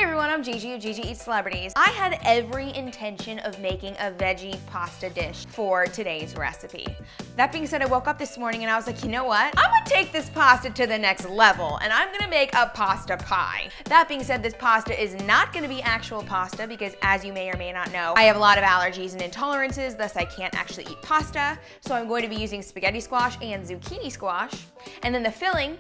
everyone, I'm Gigi of GiGi Eats Celebrities. I had every intention of making a veggie pasta dish for today's recipe. That being said, I woke up this morning and I was like, you know what? I'm gonna take this pasta to the next level and I'm gonna make a pasta pie. That being said, this pasta is not gonna be actual pasta because, as you may or may not know, I have a lot of allergies and intolerances, thus I can't actually eat pasta. So I'm going to be using spaghetti squash and zucchini squash. And then the filling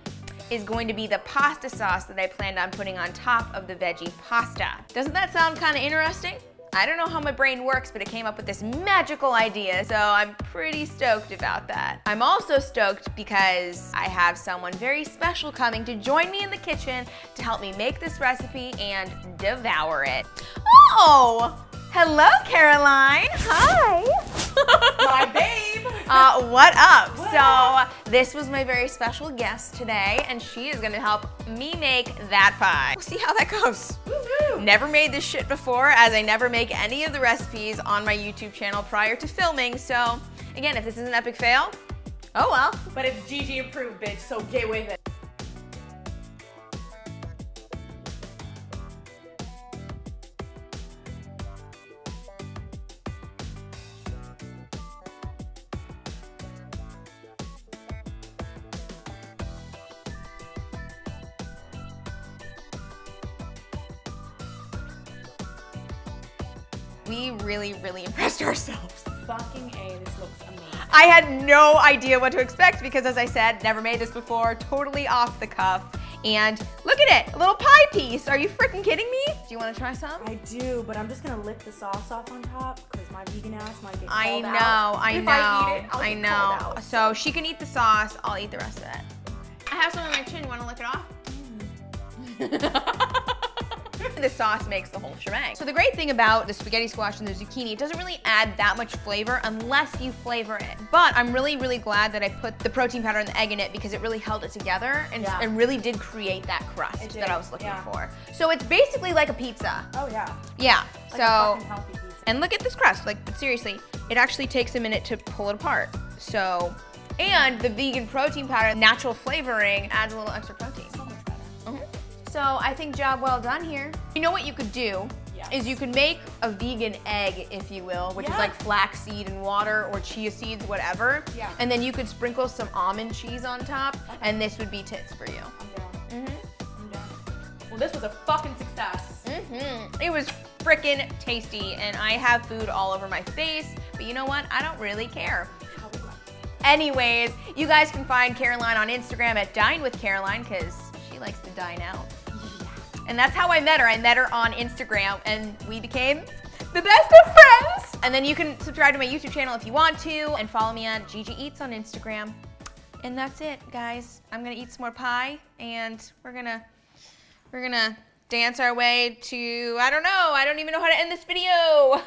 is going to be the pasta sauce that I planned on putting on top of the veggie pasta. Doesn't that sound kind of interesting? I don't know how my brain works, but it came up with this magical idea, so I'm pretty stoked about that. I'm also stoked because I have someone very special coming to join me in the kitchen to help me make this recipe and devour it. Oh! Hello, Caroline. Hi. My babe. What up? What So up? this was my very special guest today, and she is gonna help me make that pie. We'll see how that goes. Woo-hoo. Never made this shit before, as I never make any of the recipes on my YouTube channel prior to filming. So again, if this is an epic fail, oh well. But it's Gigi approved, bitch, so get with it. We really impressed ourselves. Fucking A, this looks amazing. I had no idea what to expect because, as I said, never made this before, totally off the cuff. And look at it, a little pie piece. Are you freaking kidding me? Do you want to try some? I do, but I'm just gonna lick the sauce off on top because my vegan ass might get I called know, out. I If know, I eat it, I'll I get called know. out. So she can eat the sauce, I'll eat the rest of it. I have some on my chin, you want to lick it off? The sauce makes the whole shebang. So the great thing about the spaghetti squash and the zucchini, it doesn't really add that much flavor unless you flavor it. But I'm really glad that I put the protein powder and the egg in it because it really held it together and, Yeah. and really did create that crust did, that I was looking yeah. for. So it's basically like a pizza. Oh yeah. Yeah, Like a so, fucking healthy pizza. and look at this crust, like seriously, it actually takes a minute to pull it apart. So, and the vegan protein powder, natural flavoring adds a little extra protein. So much better. So I think job well done here. You know what you could do? Yes. Is you could make a vegan egg, if you will, which is Yeah. like flaxseed and water or chia seeds, whatever. Yeah. And then you could sprinkle some almond cheese on top, Okay. and this would be tits for you. I'm down. Mm-hmm. I'm down. Well, this was a fucking success. Mm-hmm. It was frickin' tasty, and I have food all over my face, but you know what? I don't really care. How we like. Anyways, you guys can find Caroline on Instagram at Dine with Caroline because she likes to dine out. And that's how I met her. I met her on Instagram and we became the best of friends. And then you can subscribe to my YouTube channel if you want to and follow me on Gigi Eats on Instagram. And that's it, guys. I'm gonna eat some more pie and we're gonna dance our way to, I don't know, I don't even know how to end this video.